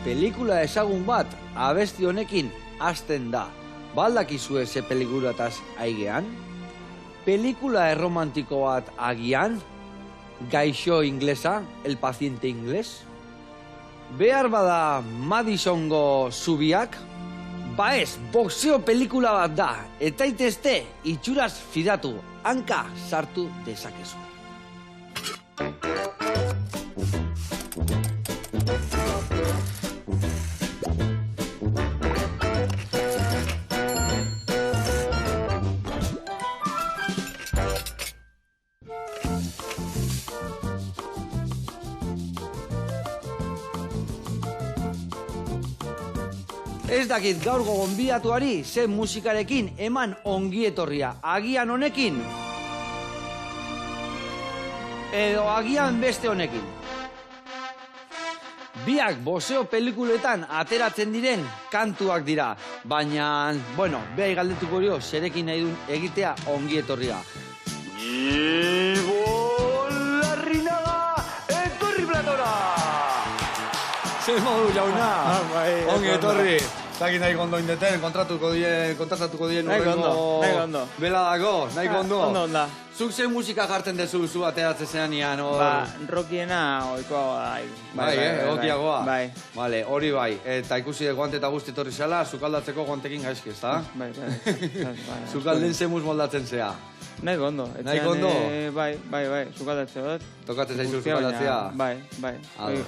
pelikula ezagun bat abesti honekin hasten da. Baldakizue ze pelikulataz aigean? Pelikula erromantiko bat agian? Gaixo inglesa, el paciente inglés? Behar bada Madisongo zubiak? Ba ez, boxeo pelikula bat da, eta itezte itxuraz fidatu, hanka sartu dezakezu. Ez dakit gaurgo gonbidatuari ze musikarekin eman ongietorria. Agian honekin? Edo agian beste honekin? Biak boxeo pelikuletan ateratzen diren kantuak dira. Baina, bueno, behai galdetuko dio zerekin nahi duen egitea ongietorria. Ibon Larrinaga, etorri platora! Zer modu jauna? Ongietorri! Zaki nahi kondo indeten, kontratatuko dien urrengo beladako, nahi kondo. Ondo, onda. Zuk ze musika jartzen dezu zu ateratzen zenean, hor? Ba, rockiena oikoa da. Bai, egokiagoa? Bai. Vale, hori bai. Eta ikusi de guante eta guzti torri zela, sukaldatzeko guantekin gaizki, ezta? Bai. Sukalden zemuz moldatzen zea. Nahi gondo. Nahi gondo? Bai, sukaldatzea dut. Tokatzen zaizu sukaldatzea? Bai.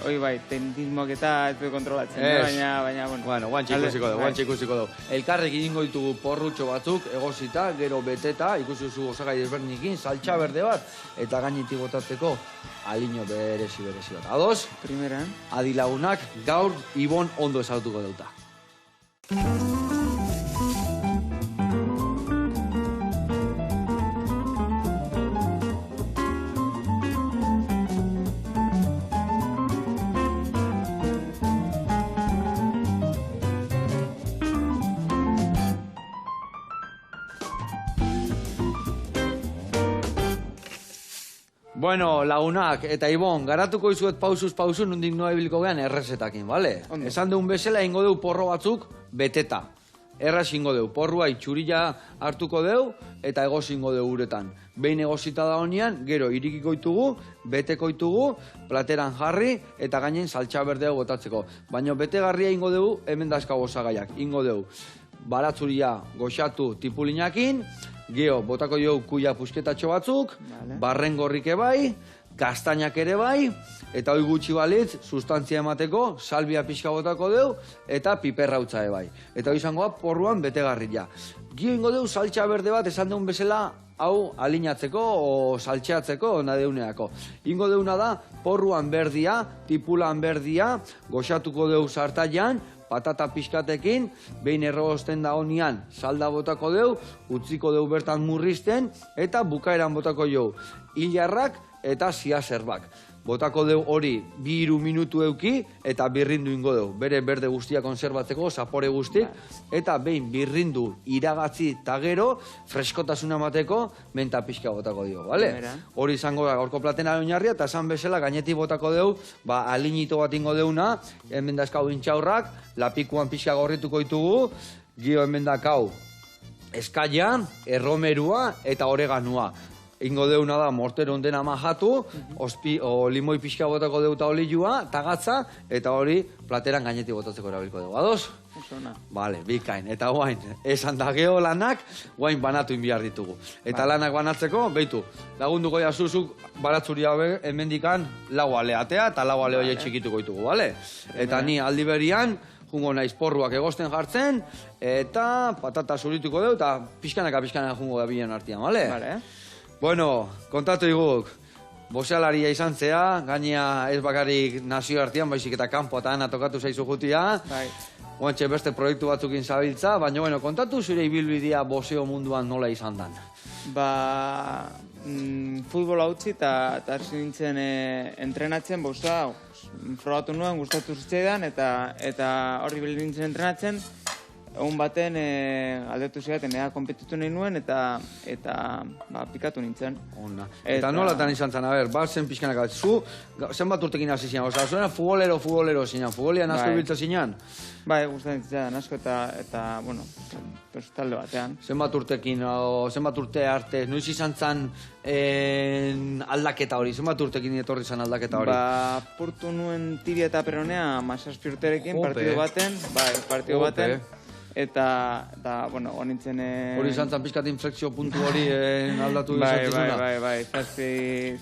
Hoi bai, tentismoak eta ez du kontrolatzen, baina, bueno. Bueno, guantxe ikusiko dugu. Elkarrek egingo ditugu porrutxo batzuk, egosita, gero beteta, ikusi duzu osagai desberdinekin, saltxa berde bat, eta gainetik botatzeko aliño berezi bat. Ados? Primeran. Adi lagunak gaur Ibon ondo ezagutuko dauta. Bueno, lagunak eta Ibon, garatuko izuet pausuz nondik noa ibiliko gehan errezetakin, bale? Esan deun bezala ingo deu porro batzuk beteta. Erraz ingo deu, porrua itxurila hartuko deu eta egoz ingo deu uretan. Behin egozita da honean, gero irikiko itugu, beteko itugu, plateran jarri eta gainen saltxa berdea botatzeko. Baina betegarria ingo deu, hemen dazka gozagaiak, ingo deu. Baratzuria goxatu tipulinakin, geho, botako jo kuia pusketatxo batzuk, barren gorrik ebai, gaztainak ere bai, eta hoi gutxi balitz, sustantzia emateko, salbia pixka botako deu, eta piperrautza ebai. Eta hoi izangoa porruan betegarria. Gio ingo deu saltxa berde bat esan deun bezala, hau alinatzeko o saltxeatzeko nadeuneako. Ingo deuna da, porruan berdia, tipulan berdia, goxatuko deu sartaian, patata pixkatekin, behin errogozten da honian salda botako deu, utziko deu bertan murrizten, eta bukaeran botako jau hilarrak eta ziazerbak. Botako deu hori 2-3 minutu euki, eta birrindu ingo deu. Bere berde guztia konserbatzeko, zapore guztik, eta behin birrindu iragatzi eta gero, freskotasuna mateko, menta pixka botako dio, bale? Hori izango da, gaurko platena oinarria, eta esan bezala, gainetik botako deu, alinito bat ingo deuna, hemen dazkau intxaurrak, lapikuan pixka gorrituko ditugu, gio hemen dakau eskaia, erromerua eta oreganua. Ingo deuna da mortero ondena majatu, limoi pixka botako deuta olioa, tagatza, eta hori plateran gainetik botatzeko erabilko dugu. Ados? Bale, bikain. Eta guain, esan da geho lanak, guain banatu inbiar ditugu. Eta lanak banatzeko, behitu, lagunduko jasuzuk baratzuria hemendikan lau aleatea, eta lau ale hori txikituko ditugu, bale? Eta ni aldi berian, jungo naiz porruak egosten jartzen, eta patata zurituko dugu, eta pixkanaka jungo da bilen artian, bale? Bale. Bueno, kontatu iguk, boxealaria izan zea, gainea ez bakarrik nazio artean, baizik eta kanpo eta ana tokatu zaizu jutia. Guantxe beste proiektu batzukin zabiltza, baina bueno, kontatu zure ibilbidea boxeo munduan nola izan dan? Ba, futbola utzi eta hasi nintzen entrenatzen boxea, frogatu nuen, gustatu zitzaidan, eta horri bilin nintzen entrenatzen, egun baten aldetu zidaten, konpetitu nahi nuen, eta pikatu nintzen. Ona. Eta nolatan izan zen, zen pixkanak, zu zenbat urtekin hasi zinan, oza, zuena futbolero zinan, futbolian asko ibiltza zinan? Bai, gustatzen zidan asko eta, bueno, talde batean. Zenbat urtekin, zenbat urte arte, noiz izan zen aldaketa hori, zenbat urtekin etorri zen aldaketa hori? Purtu nuen Tibia eta Peronea, 17 urterekin, partidu baten, eta, bueno, honintzen... Hori izan zen pixkat inflexio puntu hori aldatu izatizuna? Bai,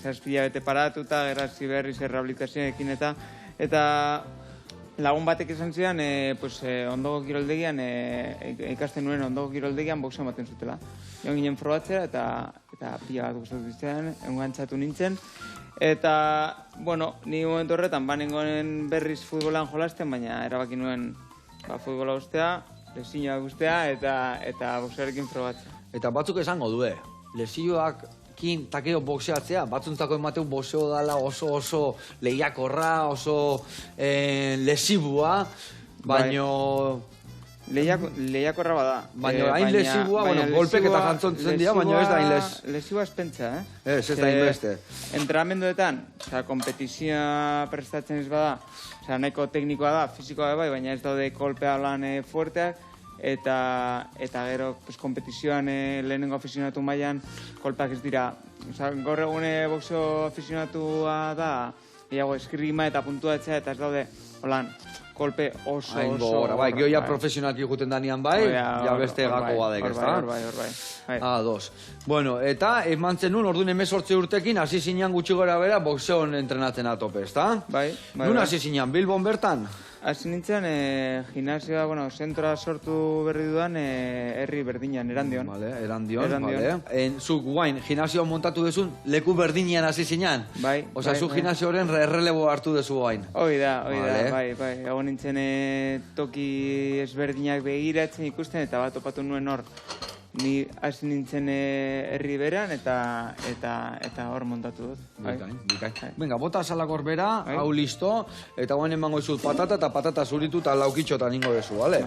zazpila bete paratuta, gerrazi berriz errehabilitazioekin eta lagun batek izan zidan, ondogo kiroldegian, ikasten nuen ondogo kiroldegian boxeo ematen zutela. Egon ginen frogatzera eta pila bat gustatu izan, engantzatu nintzen. Eta, bueno, ni momentu horretan, nengoen berriz futbolan jolasten, baina erabaki nuen futbola ustea, lesioak ustea eta boxearekin frogatzea. Eta batzuk esango du, lesioak takeo boxeatzea, batzuntzako emateu boxeo dala oso lehiakorra, oso lesibua, baino... Lehiakorra bada. Baina hain lesibua, golpek eta jantzontzen dira, baina ez da hain les... Lesibua espentsa, Ez da hain beste. Entrenamenduetan, kompetizioa prestatzen ez bada, nahiko teknikoa da, fizikoa bai, baina ez daude kolpea lan fuerteak, eta gero kompetizioan lehenengo aficionatu mailan kolpeak ez dira. Gaur egune boxeo aficionatua da, gehiago eskrima eta puntuatzea, eta ez daude, holan, kolpe oso... Bai, geho ja profesionalki juten danian bai, ja beste gako badek, ez da? Hor bai. Dos. Bueno, eta eman zenun, orduan 18 urtekin, hasi zinean gutxi gora bera, boxeon entrenatzen atope, ez da? Bai. Nun hasi zinean, Bilbon bertan? Hasi nintzen, gimnasioa, zentroa sortu berri dudan, herri berdinean, Erandion. Vale, Erandion. Zuk guain, gimnasioa montatu dezun, leku berdinean hasi zinean? Bai. Osa, zu gimnasioaren errelebo hartu dezu guain? Hoi da, bai. Egon nintzen toki ezberdinak begiratzen ikusten, eta bat topatu nuen hor. Ni hasi nintzen herri beran eta hor montatu dut. Bikain. Venga, bota salakor bera, hau listo, eta guain emango izut patata eta patata zuritu eta laukitxotan ingo dezu, bale?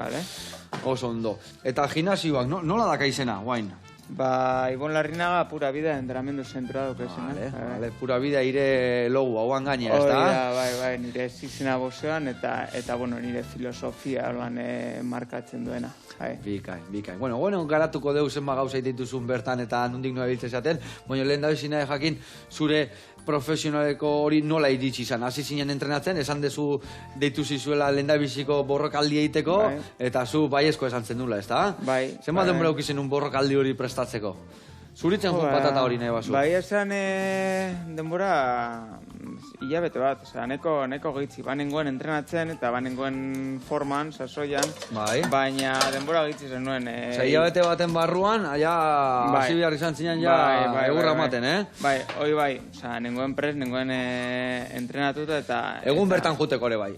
Oso ondo. Eta gimnasioak, nola daka izena, guain? Ibon Larrinaga pura vida entrenamendu zentroa duk esena. Vale, pura vida ire logu, hauan gaina, ez da? Bai, nire zizena boxean eta nire filosofia markatzen duena. Bikain. Bueno, garatuko deu zenba gauza dituzun bertan eta nondik noa biltze zaten, baina lehen da bezina jakin zure profesionaleko hori nola iritsi izan. Hasi zinen entrenatzen, esan dezu deitu zizuela lehen da biziko borrokaldi egiteko, eta zu baiezko esan zen nula, ez da? Bai. Zenbat denbora ukizen un borrokaldi hori prestatzeko? Zuritzen jun patata hori nahi bazu? Bai, esan denbora hilabete bat, neko gitzi. Banengoen entrenatzen eta banengoen forman, sasoian, baina denbora gitzi zen nuen. Hilabete baten barruan, hasi behar izan zinan egurra maten, Bai, hoi bai, nengoen pres, nengoen entrenatuta eta... Egun bertan juteko ere bai.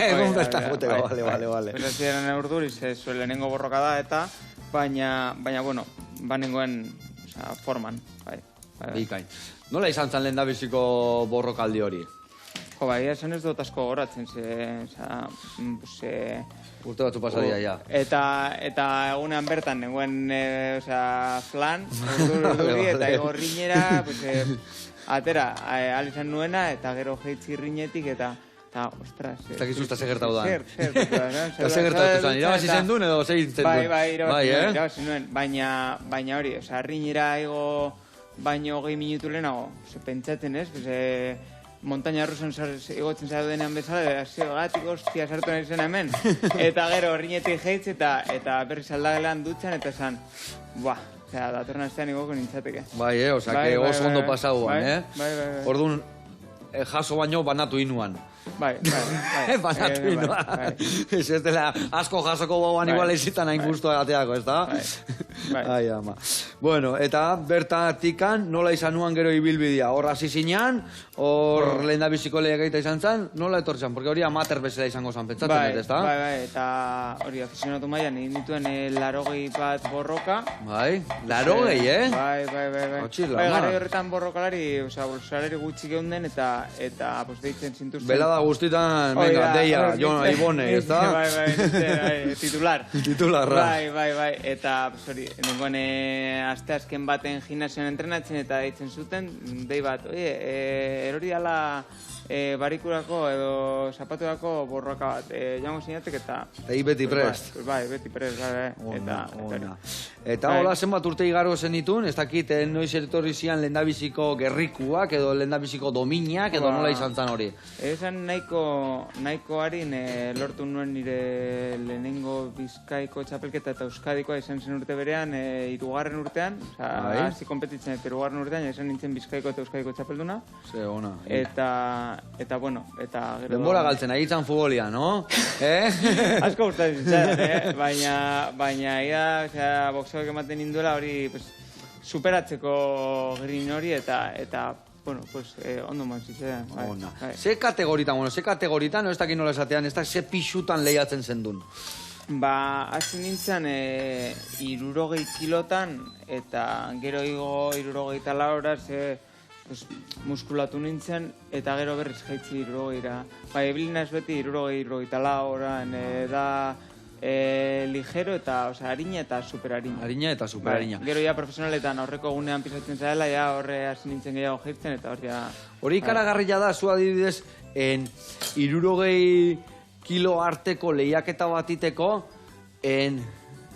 Egun bertan juteko, bale. Pues hasi eran urduriz, lehenengo borroka da eta, baina, bueno, banengoen forman, bai. Bikain. Nola izan zan lehen da biziko borrokaldi hori? Bai, esan ez dut asko goratzen, urte batzu pasadia, ja. Eta egunean bertan, nengoen, flan, urduri, eta egorrinera, atera, alizan nuena, eta gero jeitzi rinetik, eta ostras... Ez dakizu usta segertau da. Eta segertau zan, irabazi zen duen edo zein zen duen? Bai, irabazi nuen, baina hori, rinera ego baino 20 minutu lehenago, pentsatzen ez, montaña rusan egotzen zara denean bezala, gatik ostia sartu nahi zen hemen, eta gero rinetik jeitz eta berriz aldagelean dutxan, eta esan, datorren astean igoko nintzateke. Bai, oso ondo pasauan, Orduan, jaso baino banatu inuan. Bai. Banatu inuan. Ez dela, asko jasoko bauan igual ezitan hain guztua ateako, ez da? Ai, ama. Bueno, eta bertatikan nola izan nuan gero ibilbidea? Hor hasi zinean, hor lehendabiziko lehiaketa izan zen, nola etorri zen? Porque hori amater bezala izango zen, pentsatzen, ez da? Bai, eta hori afizionatu mailan egin dituen 80 borroka. Bai, 80, Bai. Otxila, Bai, gara horretan borrokalari, salari gutxi geunden eta deitzen zintuzten. Belada guztitan, venga, deia, Jon Aibone, ez da? Bai, titular. Titularra. Bai, eta, hori, nengoen aste azken baten gimnasioan entrenatzen eta deitzen zuten, dei bat, erori ala barikurako edo zapaturako borroka bat, jango zinatek eta... Beti prest. Bai, beti prest, Ona. Eta hola zenbat urte igaro zenitun, ez dakit noiz etorri zian lehendabiziko gerrikuak edo lehendabiziko dominak edo nola izan zan hori? Esan nahiko harin lortu nuen nire lehenengo Bizkaiko txapelketa eta Euskadikoa izan zen urte berean, 3. urtean, hasi kompetitzen eta 3. urtean, izan nintzen Bizkaiko eta Euskadiko txapelduna. Ze, ona. Eta bueno, eta gero... Denbora galtzen, ahitzan futbolia, no? Asko gustatzen zitzaidan, baina ia, boxeoak ematen induela hori superatzeko grin hori eta bueno, ondo man zitzaidan. Ona. Ze kategoritan, no ez dakit nola esatean, ez da ze pixutan lehiatzen zendun? Hasi nintzen 60 kilotan eta gero igo 64 horaz muskulatu nintzen eta gero berriz jaitzi 60ra. Ebilina ez beti 64 da ligero eta, harina eta superharina. Harina eta superharina. Gero ja profesionaletan aurreko egunean pisatzen zaela, ja horre hasi nintzen gehiago jairtzen eta hor ja... Hori ikaragarria da, zu adibidez, 60 kilo arteko lehiaketa batiteko,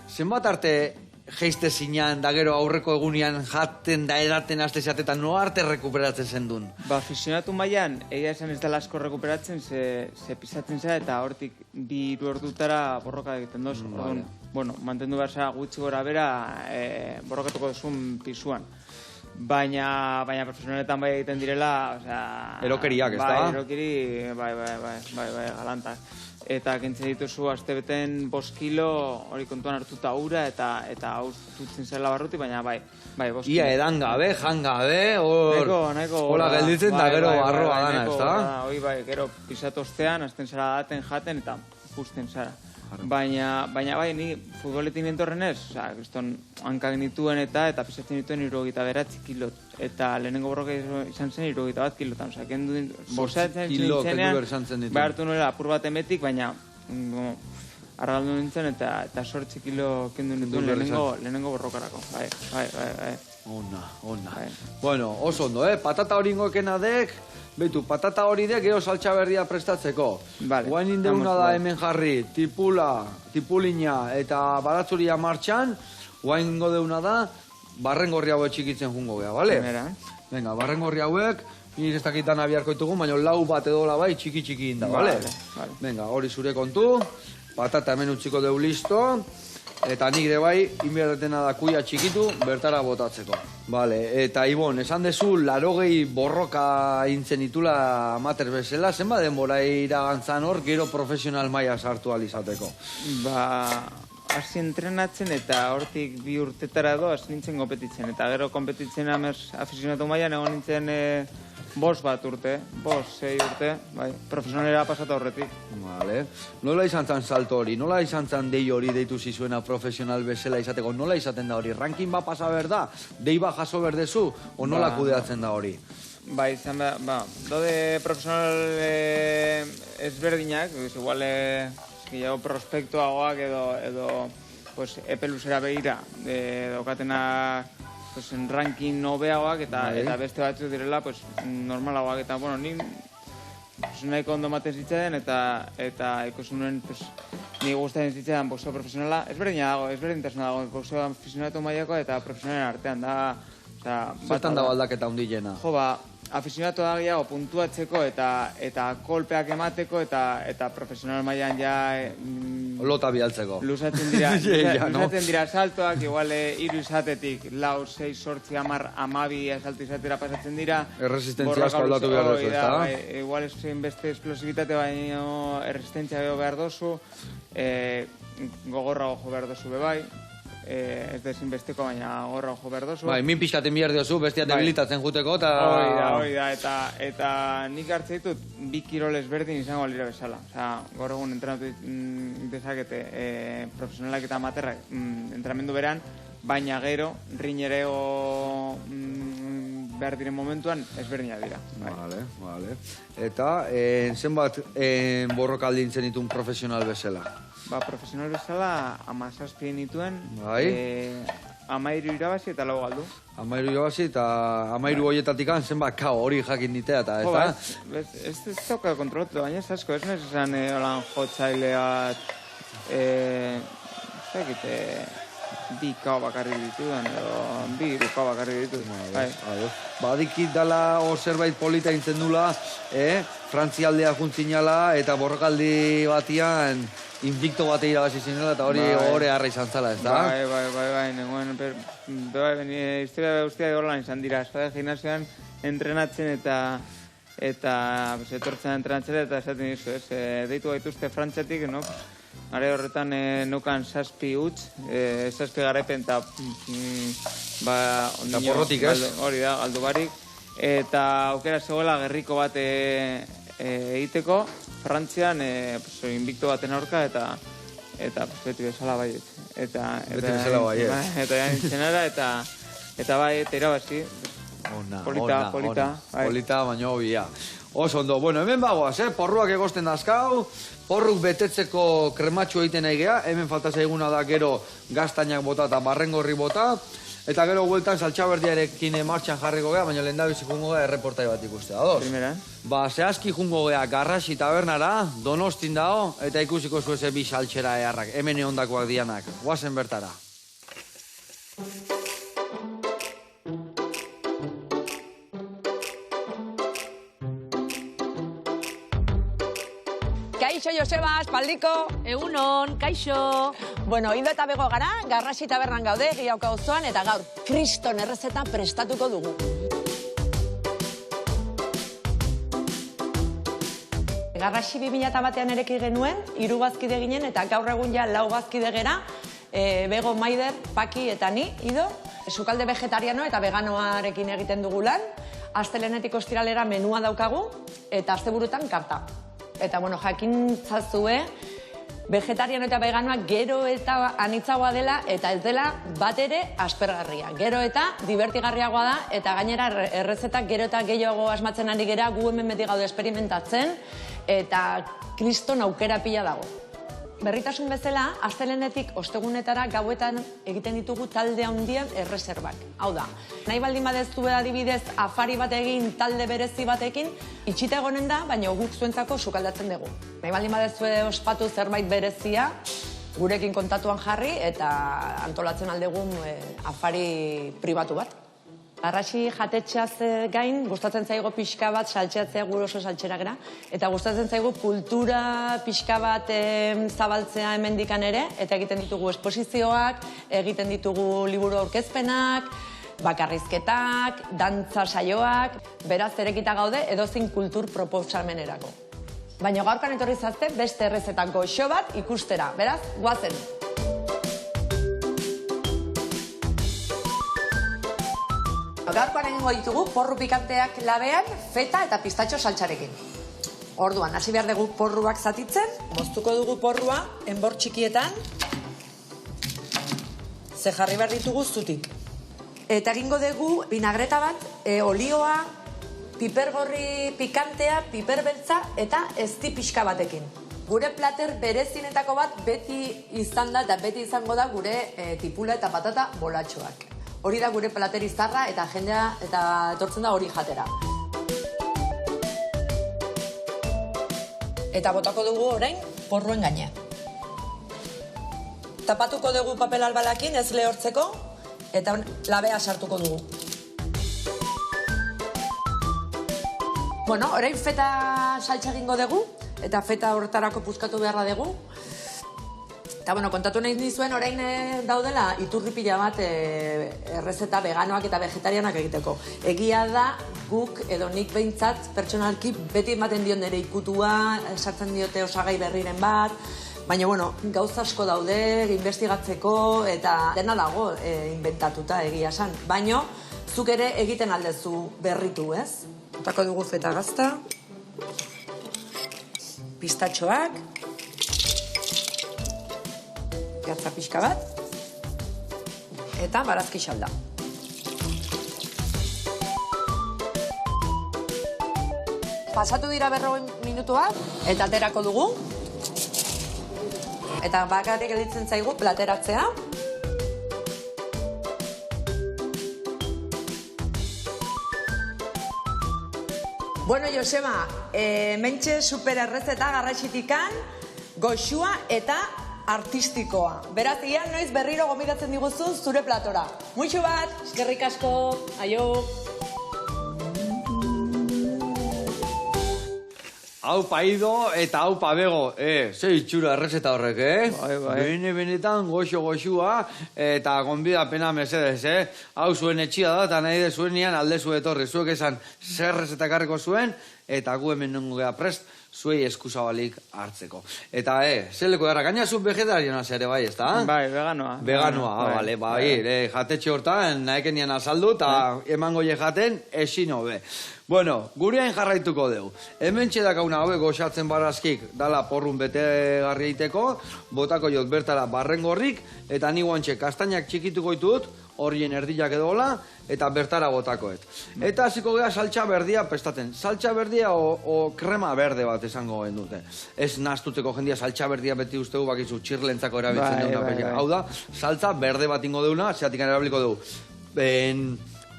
zenbat arte geiste zinean, da gero aurreko egunean jaten da edaten aste zatetan, no arte rekuperatzen zendun? Fisionatu mailan, egia esan ez dela asko rekuperatzen, ze pisatzen zera eta hortik 2 ordutara borroka egiten dozu. Bueno, mantendu behar zara gutxi gora bera borrokatuko duzun pisuan. Baina profesionaletan bai egiten direla, erokeriak, ez da? Bai, erokeri, bai, galantak. Eta kentzen dituzu astebeten 5 kilo hori kontuan hartuta ura eta haustutzen zela barruti, baina bai, 5 kilo. Ia edan gabe, jan gabe, hola gelditzen da gero barroa dana, ez da? Hoi bai, gero pisatostean, azten zara daten jaten eta pusten zara. Baina bai, ni futboletik nintorren ez, kriston hankak nituen eta pisatzen nituen 79 kilo. Eta lehenengo borroka izan zen 71 kilotan. Kendu nintzenean, hartu nuela apur bat emetik, baina argaldu nintzen eta 8 kilo kendu nituen lehenengo borrokarako. Bai. Ona. Bueno, oso ondo, patata hori ingoekena dek, behitu, patata hori dek gero saltxa berria prestatzeko. Guain indeuna da hemen jarri, tipulina eta baratzuria martxan, guain ingo deuna da, barrengorri hauek txikitzen jungo geha, bale? Venga, barrengorri hauek, nire ez dakitan abiarko ditugu, baina lau bat edola bai txiki inda, bale? Venga, hori zure kontu, patata hemen utziko deu listo, eta nik de bai, inbertetena da kuia txikitu, bertara botatzeko. Bale, eta Ibon, esan dezu, 80 borroka intzen itula amater bezala, zenba denbora iragantzan hor, gero profesional maila sartu alizateko? Hasi entrenatzen eta hortik 2 urtetara do, hasi nintzen kompetitzen. Eta gero kompetitzen afizionatu mailan egon nintzen 5 urte, 6 urte, profesionalera pasatu horretik. Vale. Nola izan zan salto hori? Nola izan zan dei hori deitu zizuena profesional bezala izateko? Nola izaten da hori? Ranking ba pasa berda? Dei ba jaso berdezu? O nola kudeatzen da hori? Izan dode profesional ezberdinak, igual gehiago prospektuagoak edo epe luzera behira daukatena ranking nobeagoak eta beste batzuk direla normalagoak eta bueno, ni nahiko ondo maten zitzaren eta ikusten nuen ni gustatzen zitzaren boxeo profesionala ezberdintasuna dago boxeo aficionatu mailakoa eta profesionalen artean da zertan da aldaketa hundilena? Aficionatu da gehiago puntuatzeko eta kolpeak emateko eta profesional mailan ja... Lota bialtzeko. Luzatzen dira saltoak, igual 3 izatetik, 4, 6, 8, 10, 12 asalto izatera pasatzen dira. Erresistentzia asko aldatu behar duzu, ez da? Igual zein beste esplosibitate baino erresistentzia behar dozu, gogorra gojo behar dozu bebai. ez dezinbesteko, baina gorra jo behar dozu. Bai, min pixkaten bihar diozu, bestia debilitatzen juteko, eta... Hoi da, eta nik hartze ditut, bi kirol ezberdin izango alira bezala. Osa, gaur egun entrenatu dezakete profesionalak eta amaterrak entrenamendu beran, baina gero, rinereo behar diren momentuan ezberdinak dira. Vale. Eta, zenbat borrokaldi intzen ditun profesional bezala? Profesional bezala, 17 nituen, Bai. 13 irabazi eta 4 galdu. 13 irabazi eta 13 horietatik zenbat kao hori jakin ditea, eta ez da? Ez dauka kontrolatu, baina ez asko, ez nahez esan holan jotzaileat, ez dakite, bi kao bakarri ditudan, edo bi kao bakarri ditudan. Badikit dala hor zerbait polita intzen dula, Frantzialdea juntzinala eta borrokaldi batian invicto bate irabazi zinela eta hori horre harra izan zala, ez da? Bai, nengoen, historia guztia horrelan izan dira, espada gimnasioan entrenatzen eta etortzen entrenatzera eta esaten dizu, deitu gaituzte Frantziatik, no? Gare horretan nukan 7 huts, 7 garaipen eta porrotik ez? Hori da, galdu barik. Eta aukera zegoela gerriko bat egiteko, Frantzian invicto baten aurka eta beti bezala bai. Beti bezala bai, ez? Eta jantzenara eta bai, eta irabazi. Polita. Polita, baina hobia. Oso ondo, bueno, hemen bagoaz, porruak egosten dazkau, porruk betetzeko krematxu egiten nahi geha, hemen falta zaiguna da gero gaztainak bota eta barrengorri bota, eta gero bueltan saltxaberdiarekin martxan jarriko geha, baina lehen dabizi jungo geha erreportai bat ikustea, ados? Primera. Zehazki jungo geha Garrasi tabernara, Donostin dao, eta ikusiko zueze bi saltxera eharrak, hemen eondakoak dianak, guazen bertara. Kaixo, Joseba, espaldiko. Egunon, kaixo. Bueno, Indo eta Bego gara, Garrasi tabernan gaude, Giauka auzoan, eta gaur, kriston errezeta prestatuko dugu. Garrasi 2001an ereki genuen, 3 bazkide ginen, eta gaur egun ja 4 bazkide gera, Bego, Maider, Paki eta ni, Ido, sukalde vegetariano eta veganoarekin egiten dugu lan, astelenetik ostiralera menua daukagu, eta asteburutan karta. Eta, bueno, jakintzazue, vegetariano eta veganoak gero eta anitzagoa dela, eta ez dela bat ere aspergarria. Gero eta divertigarriagoa da, eta gainera errezetak gero eta gehiago asmatzen ari gera, gu hemen beti gaude esperimentatzen, eta kriston aukera pila dago. Berritasun bezala, astelenetik ostegunetara gauetan egiten ditugu talde handian erreserbak. Hau da, nahi baldin badezu adibidez afari bat egin talde berezi batekin, itxita egonen da, baina guk zuentzako sukaldatzen dugu. Nahi baldin badezu ospatu zerbait berezia, gurekin kontatuan jarri eta antolatzen aldegun afari pribatu bat. Garrasi jatetxeaz gain, gustatzen zaigu pixka bat saltxeatzea, gure oso saltxera gera, eta gustatzen zaigu kultura pixka bat zabaltzea hemendikan ere, eta egiten ditugu esposizioak, egiten ditugu liburu aurkezpenak, bakarrizketak, dantza saioak, beraz erekita gaude edozein kultur proposamenerako. Baina gaurkan etorri zazte beste errezetako xo bat ikustera, beraz, guazen! Gaurkoan egingo ditugu porru pikanteak labean, feta eta pistatxo saltxarekin. Orduan, hasi behar dugu porruak zatitzen. Moztuko dugu porrua, enbor txikietan. Ze jarri behar ditugu zutik. Eta egingo dugu vinagreta bat, olioa, pipergorri pikantea, piperbeltza eta ezti pixka batekin. Gure plater berezinetako bat beti izan da eta beti izango da gure tipula eta patata bolatxoak. Hori da gure plater izarra eta jendea eta etortzen da hori jatera. Eta botako dugu orain porruen gainean. Tapatuko dugu papel albalakin ez lehortzeko eta labea sartuko dugu. Bueno, orain feta saltxa egingo dugu eta feta horretarako puzkatu beharra dugu. Eta, bueno, kontatu nahi nizuen orain daudela iturri pila bat errezeta veganoak eta vegetarianak egiteko. Egia da guk edo nik behintzat pertsonalki beti ematen dion nire ikutua, sartzen diote osagai berriren bat, Baina, bueno, gauza asko daude, investigatzeko, eta dena dago inventatuta egia esan. Baina, zuk ere egiten aldezu berritu, ez? Botako dugu feta gazta, pistatxoak, gatza pixka bat, eta barazki xalda. Pasatu dira 40 minutuak, eta aterako dugu. Eta bakarrik gelditzen zaigu plateratzea. Bueno, Josema, mentxe super errezeta garraxitikan, goxua eta artistikoa. Beraz, ian noiz berriro gomidatzen diguzun zure platora. Muixu bat! Eskerrik asko, aio! Hau paido eta hau pabego, ze itxura errezeta horrek, Benetan goxo-goxua eta gonbidapena mesedez, Hau zuen etxia da, eta nahi de zuenian alde zu etorri. Zuek esan zer errezeta karriko zuen, eta gu hemen nongo geha prest, zuei eskuzabalik hartzeko. Eta, zeleko gara, gaina zu vegetariana zere bai, ez da? Bai, veganoa. Veganoa, bale, bai, jatetxe hortan, nahikenian azaldu, eta emango je jaten, esin hobe. Bueno, gurean jarraituko deu. Hemen txedakauna hobe goxatzen barazkik dala porrun betegarri eiteko, botako jot bertara barrengorrik, eta ni guantxe kastainak txikituko ditut, horien erdilak edola, eta bertara botakoet. Eta hasiko geha saltxa berdia prestaten. Saltxa berdia o krema berde bat esango dute. Ez nahaztuteko jendia saltxa berdia beti ustegu bakizu txirlentzako erabiltzen deuna. Hau da, saltza berde bat ingo deuna, zeatik erabiliko dugu.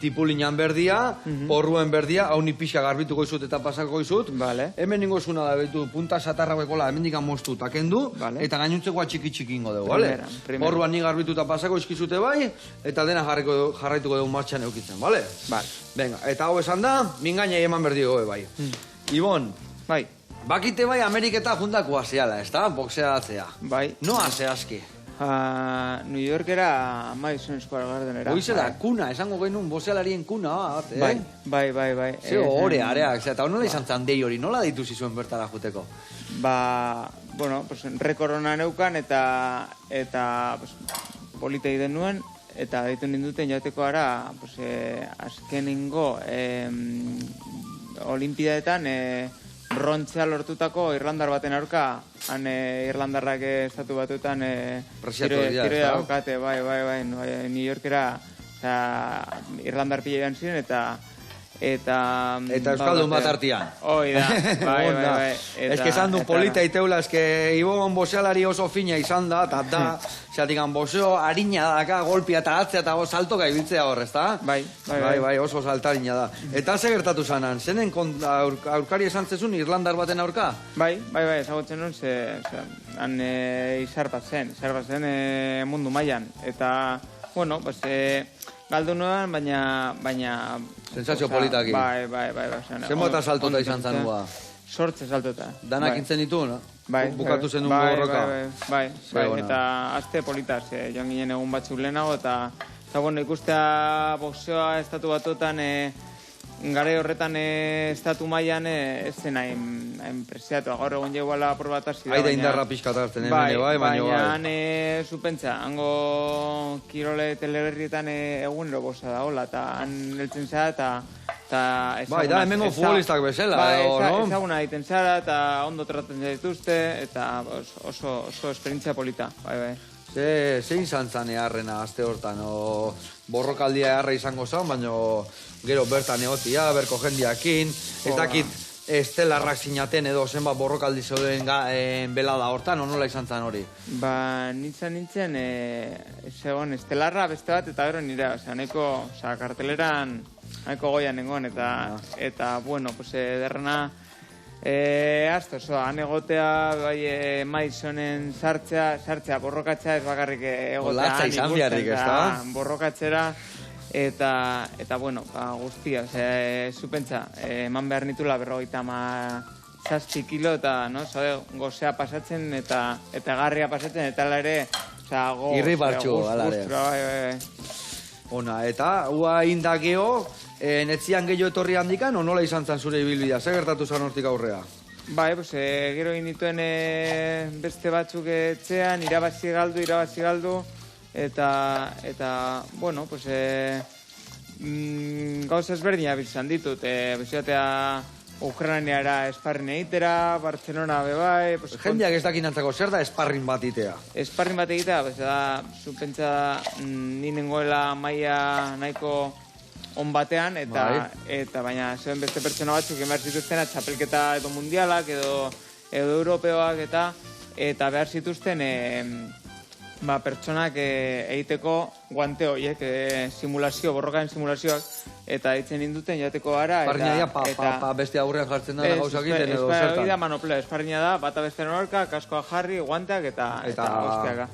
Tipulinan berdia, porruen berdia, hau ni pixa garbituko izut eta pasako izut. Hemen ningo zuna da, betu, punta satarra bekola, hemen dikan moztu takendu, eta gainontzekoa txiki-txiki ingo dugu, bale? Porruan ni garbitu eta pasako izkizute bai, eta dena jarraituko dugu martxan eukitzen, bale? Venga, eta hau esan da, mingainei eman berdio gobe bai. Ibon, bakite bai Ameriketa jundakoa zehala, ez da? Boxeatzea. Noa zehazki? New Yorkera Madison Square Gardenera. Goizela, kuna, esango genuen boxealarien kuna bat, Bai. Zeo hore, areak, eta nola izan zan dei hori, nola ditu zizuen bertara juteko? Bueno, rekorona neukan eta polita iden nuen, eta ditu ninduten jateko ara, azkenengo olimpiadetan brontzea lortutako irlandar baten aurka, han irlandarrak estatu batuetan tiroia daukate, bai, New Yorkera irlandar pila joan ziren, eta Euskaldun bat artian. Hoi da, bai. Ez que esan du polita iteula, ez que Ibon boxealari oso fina izan da, eta da, zeatikan boxeo harina daka, golpia eta atzea eta saltoka ibiltzea hor, ez da? Bai, oso saltarina da. Eta ze gertatu zanan, zenen aurkari esan zezun Irlandar baten aurka? Bai, ezagutzen nuen, han izarbat zen mundu mailan. Eta, bueno, galdu nuen, baina... Sensazio politaki. Bai. Zenbata saltota izan zanua? 8 saltota. Danak intzen ditu, no? Bai. Bukatu zen duen borroka. Bai. Eta azte politaz, joan ginen egun batzuk lehenago, eta bueno, ikustea boxeoa estatu batuetan, gare horretan estatu mailan ez zen hain preziatu. Gaur egun jeguala aprobatazio da. Haida indarra pixkat hartzen, baina baina zupentza, hango kirole teleberrietan egunero bosa da, hola, eta han heltzen zara, eta bai, da, hemengo futbolistak bezala, no? Ezaguna egiten zara, eta ondo tratatzen dituzte, eta oso esperientzia polita, bai. Zein zantzan eharrena azte hortan, borrokaldia eharra izango zan, baina gero bertan egotia, berko jendiakin, ez dakit estelarrak sinaten edo zenbat borrokaldi zeuden belada hortan, nola izan zan hori? Nintzen, segon estelarra beste bat, eta gero nire, nahiko karteleran nahiko goian nengoen, eta bueno, derrena, azte oso, han egotea, bai, Madisonen sartzea, borrokatzea, ez bakarrik egotea. Latza izan biharrik, ez da? Borrokatzera, eta bueno, guztia, zupentza, eman behar nitula 57 kilo, eta, gozea pasatzen, eta garria pasatzen, eta ala ere, irri partxu, ala ere. Bai. Ona, eta hua indakeo, netzian gehiago etorri handikan, o nola izan zan zure ibilbidea? Zer gertatu zan hortik aurrea? Bai, pues, gero egin dituen beste batzuk etxean, irabazi galdu, eta bueno, pues, gauza ezberdina bizan ditut, bizatea Ukrainiara esparrin egitera, Barcelona bebai... Pues, jendeak ez dakin antzako, zer da esparrin bat itea? Esparrin bat egitea, pues, da, zupentsa ni nengoela maila nahiko on batean, eta baina zeuen beste pertsona batzuk behar zituztena txapelketa edo mundialak edo europeoak eta behar zituzten pertsonak egiteko guante horiek, borrokaen simulazioak, eta ditzen induten jateko gara. Esparrina da, beste aurrean jartzen da gauzak egiten edo zertan. Hori da manopleo, esparrina da, bata beste norka, kaskoa jarri, guanteak eta hostiaka.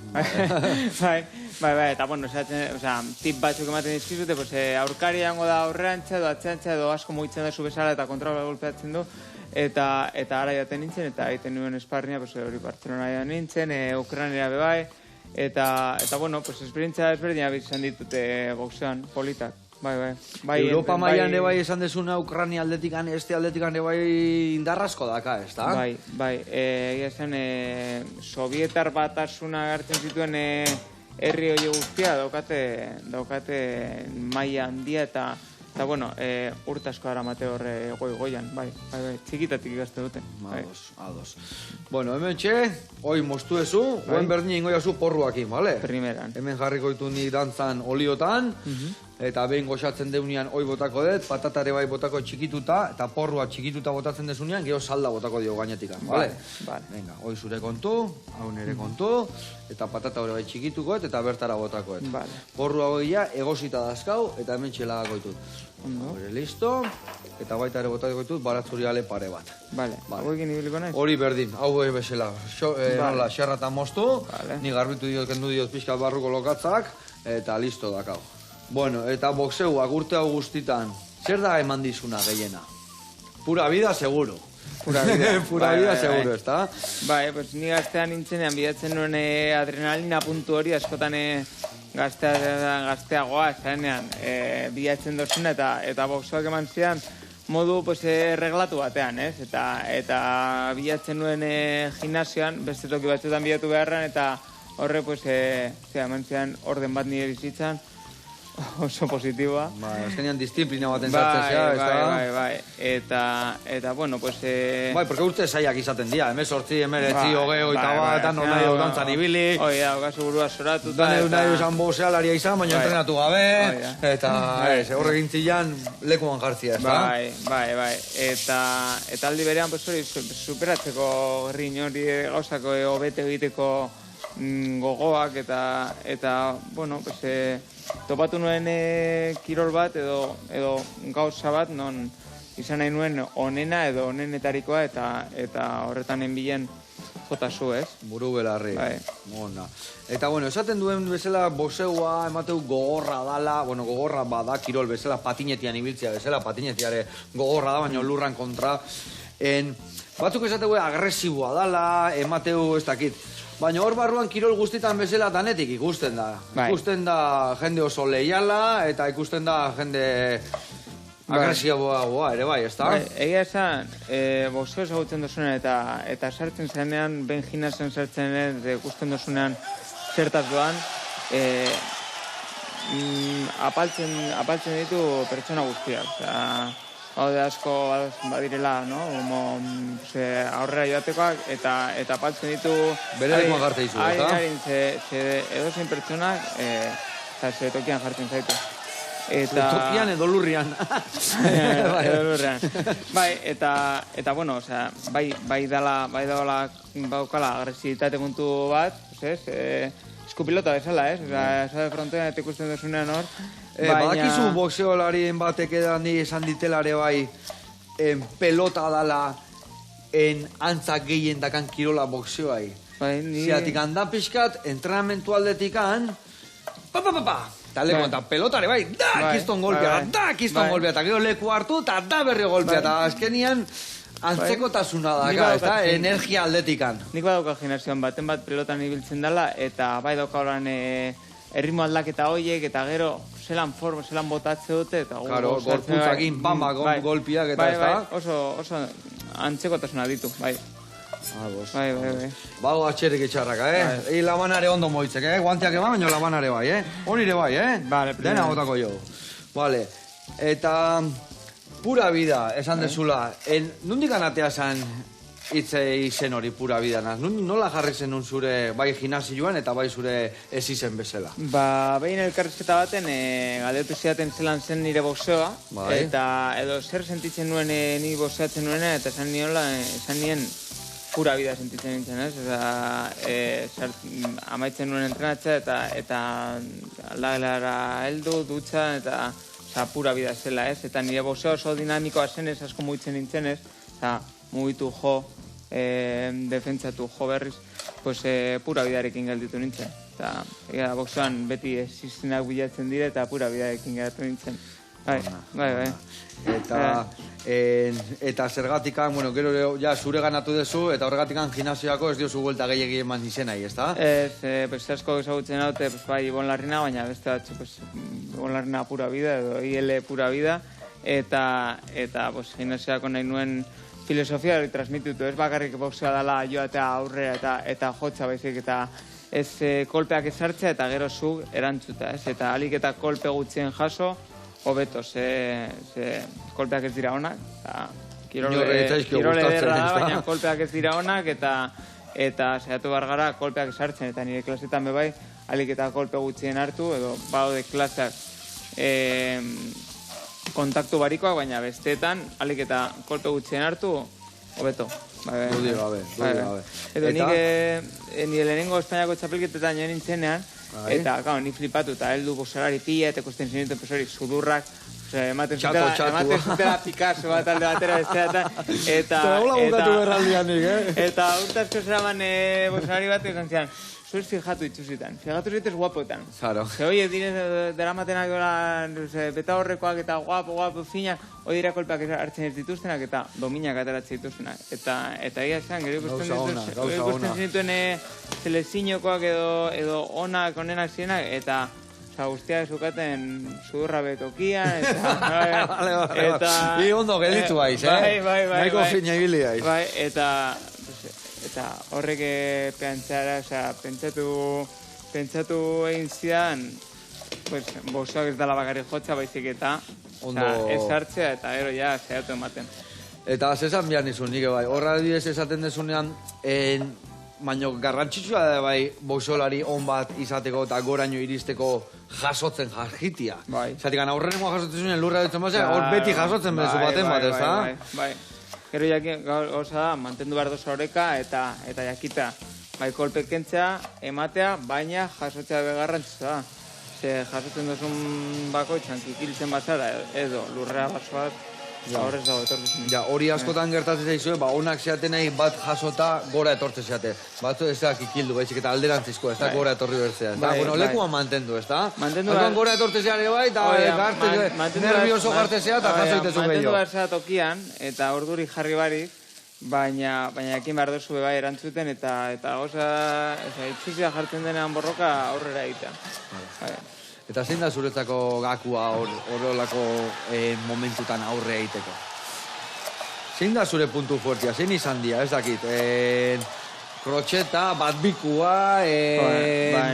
Bai, eta bueno, tip batzuk ematen dizkizute, aurkari jango da aurreantza edo atzeantza edo asko mugitzen da zu bezala eta kontrola golpeatzen du, eta ara jaten nintzen, eta egiten nuen esparrina, hori Barcelona jaten nintzen, Ukrainera bebai, eta bueno, esperientzia ezberdina bizan ditute boxean, politak. Bai. Europa mailan ere bai esan desuna Ukraina aldetikan, este aldetikan ere bai indarrasko daka, ez da? Bai, egia zen, Sovietar batasuna hartzen zituen herri hori guztia daukate maila handia eta bueno, urte asko dara mate horre goian, bai, txikitatik ikaste dute. Ados. Bueno, hemen hoi moztu ezu, goen berdin ingo jazu porruakin, bale? Primeran. Hemen jarriko ditu ni dantzan oliotan, eta behin goxatzen deunean hoi botako dut, patatare bai botako txikituta, eta porrua txikituta botatzen dezunean, gero salda botako dio gainetikan, bale? Venga, hoi zure kontu, hau nere kontu, eta patata hori bai txikituko eta bertara botako dut. Porrua hoia egosita dazkau, eta hemen txelagako ditut. Hore, listo, eta baita ere botako ditut, baratzuri ale pare bat. Hoekin ibiliko nahi? Hori berdin, hau bezala, xerratan moztu, ni garbitu diot, kendu diot pixka barruko lokatzak, eta listo dakau. Bueno, eta boxeuak urte hau guztitan, zer da eman dizuna gehiena? Pura vida, seguro. Pura vida, seguro, ez da? Bai, pues ni gaztean nintzenean bidatzen nuen adrenalina puntu hori, askotan gazteagoa, zarenean, bidatzen dozuna eta boxeoak eman zidan modu reglatu batean, ez? Eta bidatzen nuen gimnasioan, beste toki batzuetan bidatu beharran, eta horre, eman zidan orden bat nire bizitzan, oso positiboa. Azkenean disiplina baten zartzen zea, ez da? Bai. Eta, bueno, Bai, porque urte zaiak izaten dira, 18, 19, 20, eta non nahi dantzan ibili. Hoi, daukazu burua soratuta. Dan nahi usan boxealaria izan, baina entrenatu gabe, eta horre gintzilan lekuan jartzia, ez da? Bai. Eta aldi berean, hori, superatzeko rin hori gauzako hobete egiteko gogoak eta bueno, topatu nuen kirol bat edo gauza bat non izan nahi nuen onena edo onenetarikoa eta horretan enbilen jotazu, ez? Buru belarri. Eta bueno, esaten duen bezala boxeua emateu gogorra dala, bueno, gogorra bada kirol bezala patinetian ibiltzea bezala, patinetiare gogorra da, baina lurran kontra. Batzuk esateu agresiboa dala, emateu ez dakit. Baina hor barruan kirol guztitan bezala danetik ikusten da. Ikusten da jende oso leiala eta ikusten da jende agresiboa ere bai, ez da? Egia esan, boxeo ezagutzen dozunean eta sartzen zenean, ben gimnasioan sartzen ikusten dozunean zertaz doan, apaltzen ditu pertsona guztiak. Haude asko badirela, no? Aurrera joatekoak eta apaltzen ditu... Bere lekuan jartzen dizu, ez da? Edozein pertsonak eta zure tokian jartzen zaitu. Zure tokian edo lurrian. Edo lurrian. Bai, eta bueno, bai daukala agresibitate puntu bat, eskupilota bezala, ez? Esa de frontean eta ikusten duzunean hor. Badakizu boxeolarien batek edan esan ditelare bai pelota dala antzak gehien dakan kirola boxeoai. Ziatik handa pixkat, entrenamentu aldetikan, eta lekuan, eta pelotare bai, kiston golpea, eta gero leku hartu, eta da berri golpea, eta azkenian antzekotasuna daka, ez da, energia aldetikan. Nik badauka gimnasioan baten bat pelotan ibiltzen dela, eta bai dauka horan erritmo aldaketa hoiek, eta gero zelan botatze dute, eta gorputzakin, golpiak eta ez da. Oso antzekotasuna ditu, bai. Bai. Bago atxerik etxarraka, Egi labanare ondo moitzek, Guantiak eman, baina labanare bai, Honire bai, Vale, dena botako jo. Vale. Eta pura vida, esan dezula. Nundik anatea zan hitzei izen hori pura vida? Nola jarri zen zure bai gimnasioan eta bai zure ez izen bezala? Behin elkarrizketa baten, galdetu zidaten zelan zen nire boxeoa, eta edo zer sentitzen nuen ni boxeatzen nuena, eta esan nien pura vida sentitzen nintzen, ez? Amaitzen nuen entrenatzea, eta aldagelara heldu, dutxa, eta pura vida zela, ez? Eta nire boxeoa oso dinamikoa zen, ez asko mugitzen nintzen, ez? Mugitu jo, defentsatu jo berriz, pues pura bidarekin gelditu nintzen. Eta boxeoan beti existenak bilatzen dire eta pura bidarekin gelditu nintzen. Bai. Eta zergatikan, bueno, gero ja zure ganatu dezu, eta horregatikan gimnasioako ez diozu buelta gehiagi eman izenai, ez da? Ez, asko ezagutzen haute, bai, Ibon Larrina, baina beste batzu, Ibon Larrina pura vida, edo IL pura vida, eta gimnasioako nahi nuen filosofia hori transmititu, ez bakarrik boxea dela joatea aurrera eta jotza baizik, eta ez kolpeak ezartzea eta gero zu erantzuta, ez? Eta alik eta kolpe gutxien jaso, hobeto, ze kolpeak ez dira onak, kirole ederra da, baina kolpeak ez dira onak, eta saiatu behar gara kolpeak ezartzen, eta nire klasetan bebai, alik eta kolpe gutxien hartu, edo baude klaseak kontaktu barikoak, baina besteetan, alik eta kolpe gutxien hartu, hobeto. Dudi gabe. Edo nire lehenengo Espainiako txapelketetan joan nintzenean, eta, ni flipatu, eta heldu boxerari pila, eta kosten zinuten pesori sudurrak, ematen zutela Picasso bat alde batera bestea, eta urtazko zeraman boxerari bat esan zian, zuez fijatu itxusitan, fijatu zitez guapoetan. Claro. Oie, dinez deramatenak beta horrekoak eta guapo, finak, hoi dira kolpeak hartzen ez dituztenak eta dominak ateratzen dituztenak. Eta ia esan, gero ikusten zinituen seleziniokoak edo onenak zirenak, eta guztiak zukaten sudurra betokian, eta... I ondo gelditu baiz, Bai. Naiko fina ibili baiz. Bai, eta horrek pentsatu egin zidan, boxeak ez dela bakarrik jotza baizik eta ez hartzea eta gero ja zehatu ematen. Eta zezan behar nizun, nik bai, horra adibidez esaten dezunean, baina garrantzitsua da bai boxolari on bat izateko eta goraino iristeko jasotzen jargitia. Bai. Zatik, aurrenengoa jasotzen zuen lurra dutzen bazea, hor beti jasotzen bezu baten bat, ez da? Bai. Gero gauza da, mantendu behar dozu horeka eta jakita. Bai, kolpe kentzea, ematea, baina jasotzea begarrantzua da. Ze jasotzen duzun bakoitzan kikiltzen bazara edo lurrea basoat, horrez dago etortzen. Ja, hori askotan gertatzen zaizue, onak zeaten nahi bat jasota gora etortzen zeate. Batzu ez da kikildu, baizik eta alderantzizko, ez da gora etorri bertzea. Bueno, lekuan mantendu, ez da? Mantendu gora etortzen zeare bai, eta nervioso gartezea eta jasoitezu gehiago. Mantendu behar zea tokian, eta orduri jarri barik, baina ekin behar dozu bebai erantzuten, eta goza, itxuzia jartzen denean borroka aurrera egitea. Eta zein da zuretzako gakua horrelako momentutan aurre egiteko? Zein da zure puntu fuertia? Zein izan dira, ez dakit? Krotxeta, batbikua...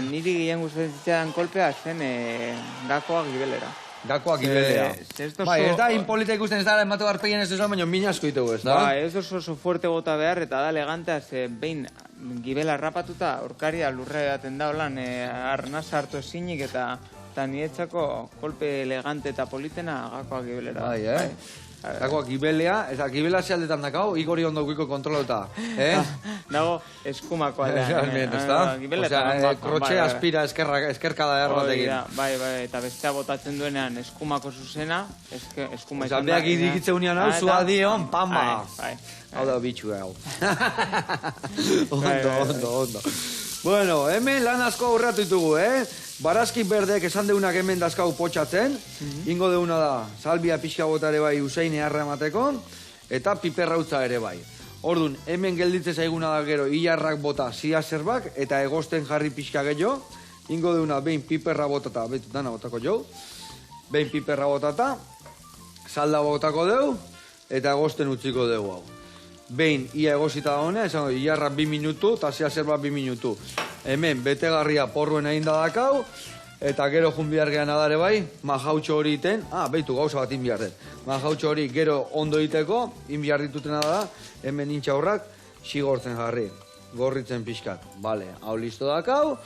Niri gehien gustatzen kolpea zen gakoa gibelera. Gakoa gibelera. Bai, ez da impolita ikusten ez da, ematu garpegien ez duzuan, baina min asko itugu, ez da? Bai, ez oso fuerte bota behar, eta da elegantea, behin gibela rapatuta, orkaria lurre daten da, holan, arnaz hartu ezinik, eta niretzako kolpe elegante eta politena gakoa gibelera. Bai, gakoa gibelea, eta gibela zealdetan dakau, igori ondokiko kontrolauta. Dago eskumakoa da. Osea, krotxe aspira eskerkada erbatekin. Bai, eta bestea botatzen duenean eskumako zuzena, eskuma izan da. Osea, beak idikitze unian hau, zua dion, pamba. Hau da bitxu hau. Ondo. Bueno, hemen lan asko aurratu ditugu, Barazki berdek esan deunak hemen dazkau potxatzen, ingo deuna da, salbia pixka bota ere bai Usain eharra emateko, eta piperrautza ere bai. Orduan, hemen gelditze zaiguna da gero, ilarrak bota zia zerbak, eta egosten jarri pixka gehiago, ingo deuna behin piperra botata, betu dana botako jo, behin piperra botata, salda botako deu, eta egosten utziko deu hau. behin ia egosita da honea, esango, iarra 2 minutu, eta zea zerba 2 minutu. Hemen, betegarria porruen egin da dakau, eta gero jun behar gehan adare bai, majautxo hori iten, behitu gauza bat inbiar den. Majautxo hori gero ondo iteko, inbiar ditutena da, hemen intxaurrak, xigortzen jarri, gorritzen pixkat. Bale, hau listo dakau,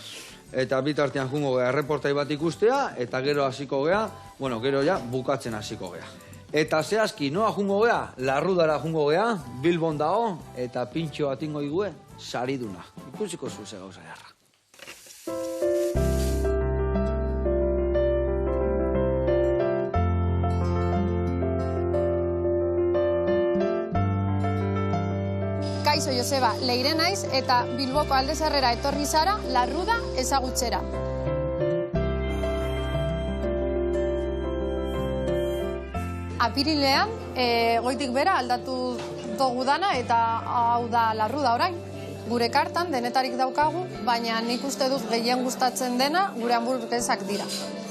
eta bitartean jungo geha erreportai bat ikustea, eta gero hasiko geha, bueno, gero ja, bukatzen hasiko geha. Eta zehazki, noa jungo geha, Larrudara jungo geha, Bilbon dago, eta pintxo bat ingo igue, sariduna. Ikusiko zuze gauza jarra. Kaixo Joseba, Leire naiz eta Bilboko Alde Zaharrera etorri zara Larruda ezagutzera. Apirilean, goitik bera aldatu dugu dana eta hau da Larruda orain. Gure kartan denetarik daukagu, baina nik uste dut gehien gustatzen dena gure hamburguesak dira.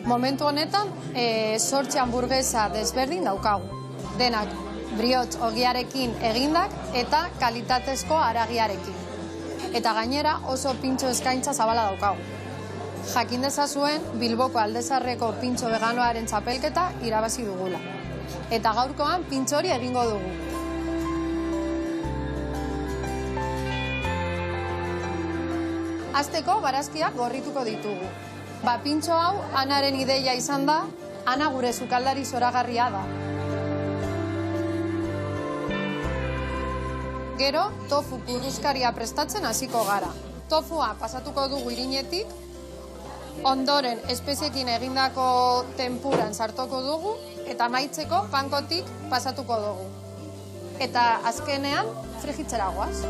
Momentu honetan, 8 hamburguesa desberdin daukagu. Denak briots ogiarekin egindak eta kalitatezko haragiarekin. Eta gainera oso pintxo eskaintza zabala daukagu. Jakin dezazuen Bilboko Alde Zaharreko pintxo veganoaren txapelketa irabazi dugula. Eta gaurkoan pintxo hori egingo dugu. Hasteko barazkiak gorrituko ditugu. Pintxo hau Anaren ideia izan da, Ana gure sukaldari zoragarria da. Gero, tofu kurruzkaria prestatzen hasiko gara. Tofua pasatuko dugu irinetik, ondoren espeziekin egindako tempuran sartuko dugu, eta amaitzeko pankotik pasatuko dugu. Eta azkenean, frijitzera goaz.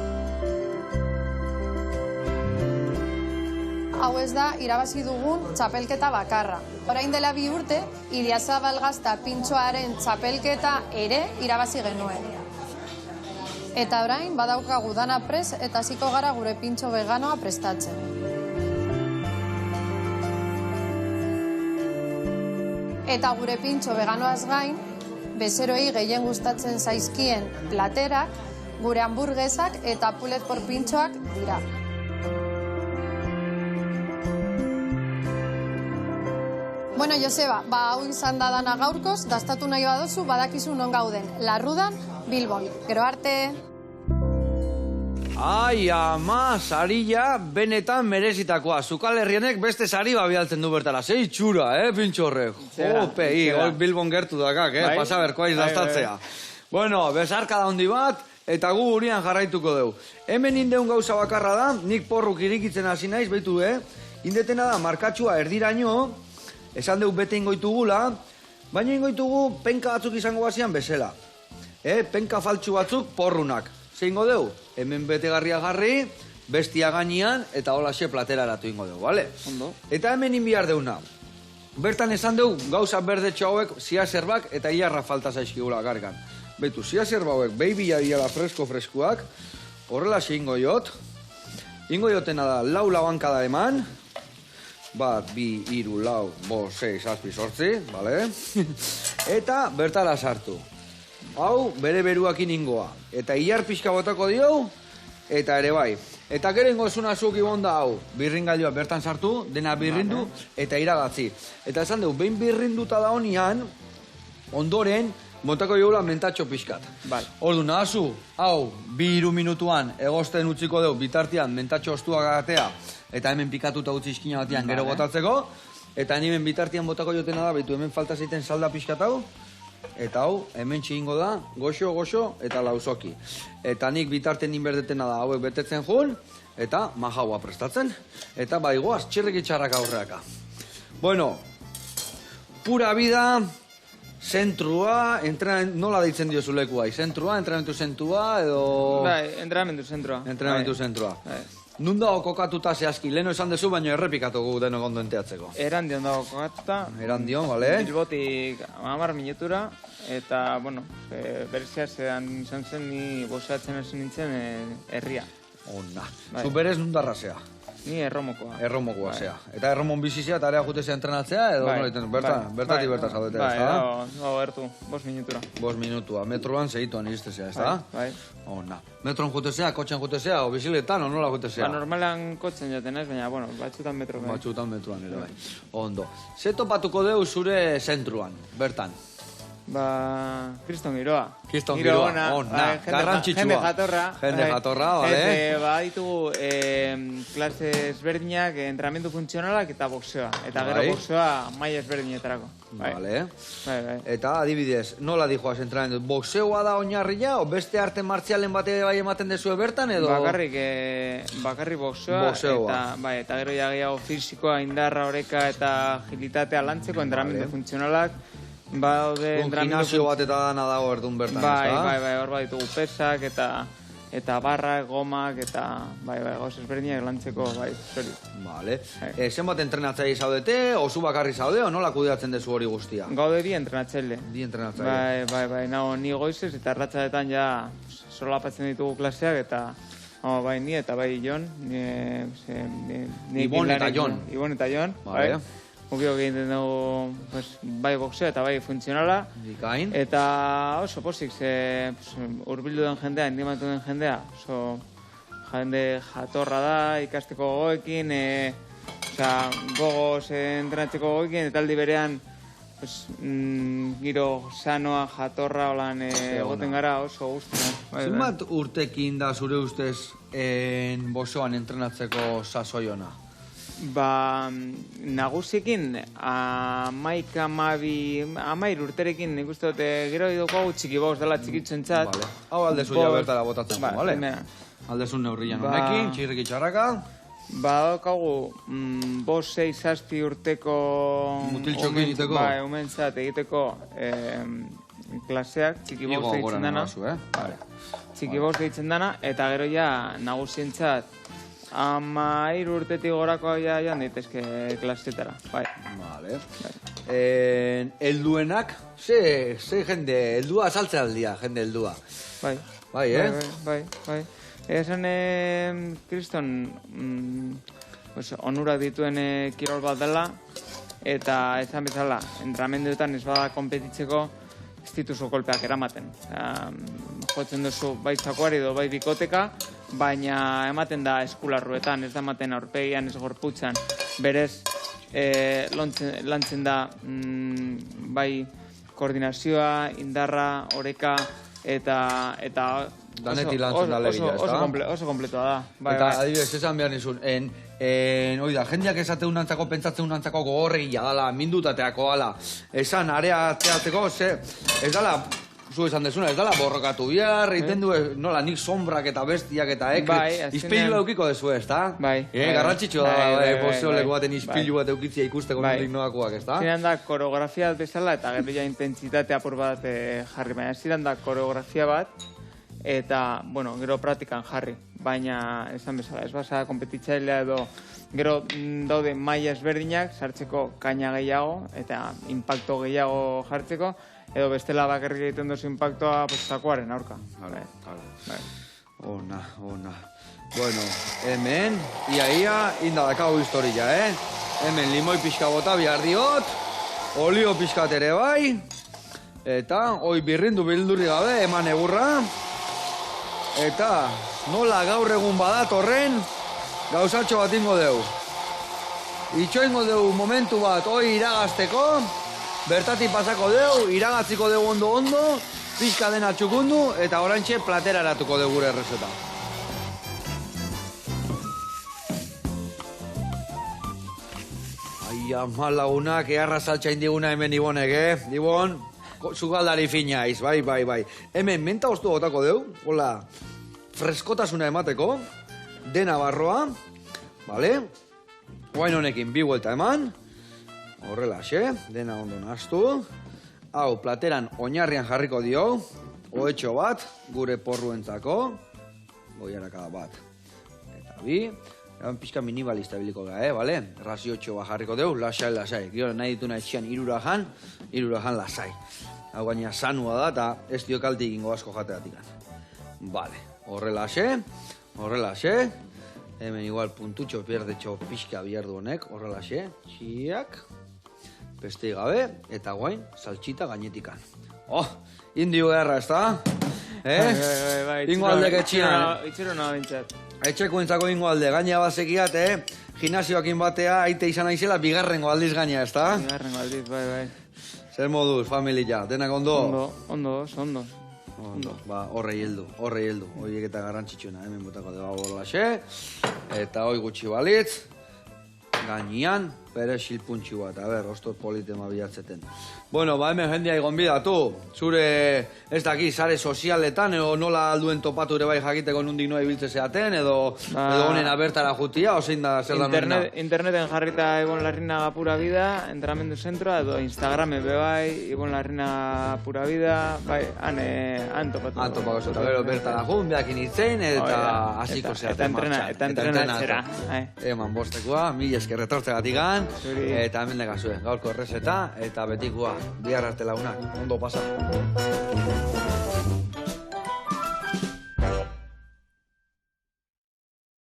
Hau ez da, irabazi dugun txapelketa bakarra. Orain dela 2 urte, Idiazabal Gazta pintxoaren txapelketa ere irabazi genuen. Eta orain, badaukagu dana pres eta hasiko gara gure pintxo veganoa prestatzen. Eta gure pintxo veganoaz gain, bezeroei gehien gustatzen zaizkien platerak, gure hamburguesak eta pulet por pintxoak dira. Bueno, Joseba, hau izan da dana gaurkoz, dastatu nahi badozu, badakizu non gauden. Larrudan, Bilbon. Gero arte! Ai, ama, sarila benetan merezitakoa. Zukal herrienek beste sari babialtzen du bertara. Zei txura, pintxorrek. Jope, Bilbon gertu dakak, pasaberkoa izdastatzea. Bueno, bezarka da hondi bat, eta gu gurian jarraituko deu. Hemen indeun gauza bakarra da, nik porruk irikitzen hasi naiz, baitu, indetena da, markatxua erdiraino, esan deu bete ingoitugula, baina ingoitugu penka batzuk izango bazian bezala. Penka faltsu batzuk porrunak. Zeingo deu? Hemen betegarria jarri, bestia gainean, eta holaxe plateraratu ingo deu, bale? Ondo. Eta hemen inbiar deuna. Bertan esan deu, gauza berdetxo hauek, ziazerbak eta iarra falta zaizkigula gargan. Betu, ziazerba hauek, behi bila diala fresko-freskoak, horrela xe ingo jot. Ingo jotena da, 4 labankada eman, 1, 2, 3, 4, 5, 6, 7, 8, bale? Eta bertara sartu. Hau, bere beruakin ingoa. Eta ilar pixka botako dio, eta ere bai. Eta gero ingo zuna zuki bonda hau, birringailua bertan sartu, dena birrindu, eta iragatzi. Eta esan dugu, behin birrinduta da honian, ondoren, botako jola mentatxo pixkat. Ordu, nahazu, hau, 2-3 minutuan, egosten utziko dugu, bitartian, mentatxo ostuak agatea, eta hemen pikatuta utzi iskina batian gero botatzeko, eta hemen bitartian botako jotena da, betu hemen falta zeiten salda pixkat hau, eta hau, hemen txingo da, goxo, eta lausoki. Eta nik bitarten inberdetena da, hauek betetzen jun, eta majaua prestatzen. Eta baigoaz, txirrik itxarrak aurreaka. Bueno, pura vida, zentrua, nola deitzen dio zulekuai? Zentrua, entrenamentu zentrua, edo... Bai, entrenamentu zentrua. Entrenamentu zentrua. Nun dago kokatuta zehazki, leheno esan dezu, baina errepikatugu denok ondo enteatzeko. Erandion dago kokatuta. Erandion, bale? Bilbotik 10 minutura, eta, bueno, berezia zedan izan zen ni boseatzen hasi nintzen herria. Ona. Zu berez nun darrazea? Ni erromokoa. Erromokoa zea. Eta erromon bizizea eta area jutezea entrenatzea, edo bertatik bertaz aldetea, ez da? Bai, gertu, 5 minutura. 5 minutua, metroan segituan iristezea, ez da? Bai. Ona. Metron jutezea, kotxean jutezea, o bizikletan, o nola jutezea? Normalan kotxen jaten ez, baina, batzutan metroan. Batzutan metroan ere, bai. Ondo. Ze topatuko deu zure zentruan, bertan? Kriston giroa. Kriston giroa, garrantzitsua. Jende jatorra. Jende jatorra, bale? Ditugu klase ezberdinak, entrenamendu funtzionalak eta boxeoa. Eta gero boxeoa maila ezberdinetarako. Bale. Eta adibidez, nola dijoaz entrenamendu? Boxeoa da oinarria, o beste arte martzialen bate bai ematen dezue bertan, edo? Bakarrik boxeoa. Eta gero ja gehiago fisikoa, indarra, oreka eta agilitatea lantzeko entrenamendu funtzionalak. Gimnasio bat eta dana dago erdun bertan, ez da? Bai, hor bat ditugu pesak eta barrak, gomak eta gauz ezberdinak lantzeko, zori. Vale. Zenbat entrenatzaile zaudete, osu bakarri zaude, o nola kudeatzen dezu hori guztia? Gaude bi entrenatzaile. Bi entrenatzaile. Bai, nago ni goizez eta arratsadetan ja solapatzen ditugu klaseak eta bai ni eta bai Jon. Ibon eta Jon. Ibon eta Jon, bai. Mugio egiten dugu bai boxeo eta bai funtzionala. Dikain. Eta oso pozik, urbildu den jendea, indimatu den jendea, oso jende jatorra da, ikasteko gogoekin, gogoz entrenatzeko gogoekin, eta aldi berean giro sanoa, jatorra, holan egoten gara oso guztian. Zenbat urtekin da zure ustez boxeoan entrenatzeko sasoiona? Nagusiekin, 11 urterekin nik uste dut gero idukogu txiki box dela txikitzen txat. Hau aldezu ja bertara botatzen, bale? Aldezun neurrian honekin, txirrik itxarraka. Daukagu, 5-6 zazpi urteko... Mutiltxokin egiteko? Bai, umentzat egiteko klaseak, txiki box egitzen dana. Txiki box egitzen dana, eta gero ja nagusientzat 13 urtetik gorako joan daitezke klasetara, bai. Vale. Helduenak, ze jende, heldua saltze aldia, jende heldua. Bai. Bai, Bai. Esan, Kriston, onurak dituen kirol bat dela, eta esan bezala, entrenamenduetan ez bada konpetitzeko, ez dituzu kolpeak eramaten. Jotzen duzu bai zakuari edo bai bikoteka, baina ematen da eskularruetan, ez da ematen aurpegian, ez gorputzan. Berez, lantzen da bai koordinazioa, indarra, oreka, eta danetik lantzen da legia, ez da? Oso kompletoa da. Eta adibidez, esan behar nizun, oida, jendeak esate unantzako, pentsatzen unantzako gogorregia dala, mindutateako dala, esan, area teatzeko, ez dala, zu esan dezuna, ez dala borrokatu bihar, egiten du, nola, nik sombrak eta bestiak eta izpilu eukiko dezu, ez da? Bai. Garrantzitsu da, poseo leku baten izpilu bat eukitzia ikusteko nondik noakoak, ez da? Ziren da koreografia bezala eta gero ja intentsitate apur bat jarri, baina ziren da koreografia bat, eta, gero praktikan jarri, baina esan bezala, ez basa kompetitzailea edo gero daude maila ezberdinak sartzeko kaina gehiago eta impacto gehiago jartzeko, edo bestela bakarrik egiten duzu impactoa zakuaren aurka. Ona. Bueno, hemen, ia, indadakau historia, Hemen limoi pixka bota behar diot, olio pixkat ere bai, eta hoi birrindu bildurri gabe, eman egurra, eta nola gaur egun badat horren, gauzatxo bat ingo deu. Itxo ingo deu momentu bat hoi iragazteko, bertatik pasako deu, iragatziko deu ondo, pixka dena txukundu, eta orantxe platera eratuko deu gure errezeta. Ai, amalagunak, eharra saltxa indiguna hemen Ibonek, Ibon, zugaldari fina iz, bai. Hemen, menta oztu gotako deu, hola, freskotasuna emateko, dena barroa, bale? Guain honekin, bi vuelta eman, horrela, dena ondo naztu. Hau, plateran oinarrian jarriko dio, ohetxo bat, gure porruentzako, goiarakada bat. Eta bi, pixka minimalista biliko gara, bale? Raziotxo bat jarriko deu, lasai. Gero nahi dituna etxian irurajan lasai. Hau gaina sanua da, eta ez dio kaltik ingo asko jateatik. Bale, horrela, Hemen igual puntutxo pierdetxo pixka bihardu honek, horrelaxe, txiak, beste gabe, eta guain, saltxita gainetikan. Oh, indio gerra, ez da? Ingo aldek etxian. Itxero noa bintzat. Etxeko entzako ingo alde, gaina bazekiat, gimnasioakin batea, aite izan aizela, bigarrengo aldiz gaina, ez da? Bigarrengo aldiz, bai. Zer moduz, familia, denak ondo? Ondo. Ba, horrei heldu. Horiek eta garrantzitsuena, hemen botako de borlaxe. Eta hoi gutxi balitz, gainean, bere xilpuntxi bat, a ber, ostor politema bilatzeten. Bueno, ba, hemen jendia igon bidatu, zure, ez daki, sare sozialetan, edo nola alduen topatu ere bai jakiteko nundik noa ibiltze zeaten, edo honena bertara jutia, ozein da zer da nolena? Interneten jarrita Ibon Larrinaga Pura Vida, entrenamendu zentroa, edo Instagramen bebai, Ibon Larrinaga Pura Vida, bai, han topatu. Han topako zeta, gero bertara jun, behakin itzein, eta hasiko zeaten martxan. Eta entrenatzera. Eman bostekoa, mil esker retortzegatikan, Zuri. eta hemen dekazue, gaurko errezeta, eta betikoa, bihar arte lagunak, ondo pasa.